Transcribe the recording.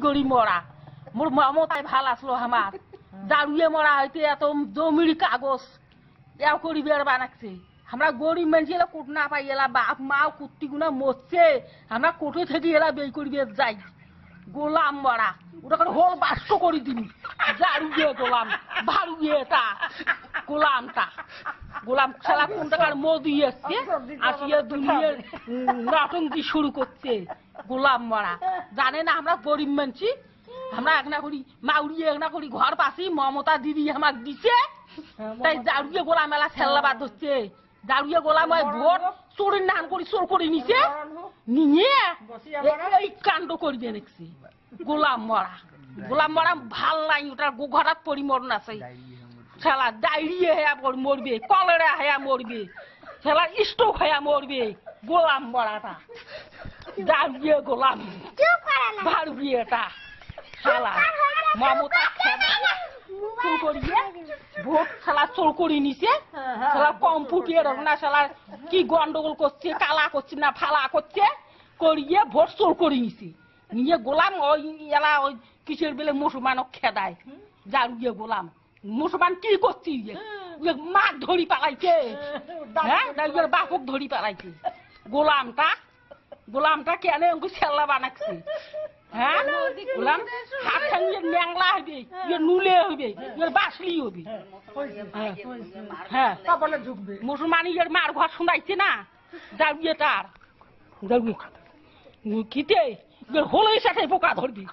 করি মরা মোর মমতায় ভাল আসলো আমার দাঁড়িয়ে মরা হইতে এত জমির কাগজ এও করি বের বানাচ্ছে আমরা গরিব মানুষ এলা কোট না পাই এলা বাপ মা কুত্তি গুনা মরছে আমরা কোটে থেকে এলা বের করি বের যাই গোলাম মরা ওটা করে হোল বাস্ত করে দিবি দাঁড়িয়ে গোলাম ভাড়িয়ে তা গোলামটা গোলাম খেলা কোনটাকার মোদি এসছে আসিয়া দুনিয়ার নাটঙ্কি শুরু করছে গোলাম মরা জানে না আমরা গরিব মানছি আমরা একনা করি মাউরিয়ে একনা করি ঘর পাশি মমতা দিদি আমাকে দিছে তাই দাঁড়িয়ে গোলাম মেলা খেললাবাদ হচ্ছে দাঁড়িয়ে গোলাম ওই ভোট চোরের নান করি চোর করে নিছে নিয়ে এই কাণ্ড করিবে দেখছি গোলাম মরা ভাল নাই ওটার ঘরাত পরিমরণ আছে খেলা ডায়রিয়া হেয়া মরবে কলেরা হেয়া মরবে খেলা স্ট্রোক হেয়া মরবে গোলাম মরাটা দাঁড়িয়ে গোলাম ভাড়বি এটা খেলা মমতা খেলা চোর করিয়ে ভোট খেলা চোর করে নিছে খেলা কম্পিউটার না খেলা কি গন্ডগোল করছে কালা করছে না ফালা করছে করিয়ে ভোট চোর করে নিছে নিয়ে গোলাম ওই এলা ওই কিসের বেলে মুসলমানক খেদায় দাঁড়িয়ে গোলাম মুসলমান কি করছি মাছ ধরি পালাইছে হ্যাঁ বাপক ধরি পালাইছে গোলামটা কেন ছেল্লা বানাচ্ছে হ্যাঁ গোলাম হাত সঙ্গে ন্যাংলা হবে নুলে হবে বাসলি হবে হ্যাঁ মুসলমান ইয়ের মার ঘর শোনাইছে না দাঁড়িয়ে তার দাঁড়িয়ে কিতে হলোই সাথে পোকা ধরবি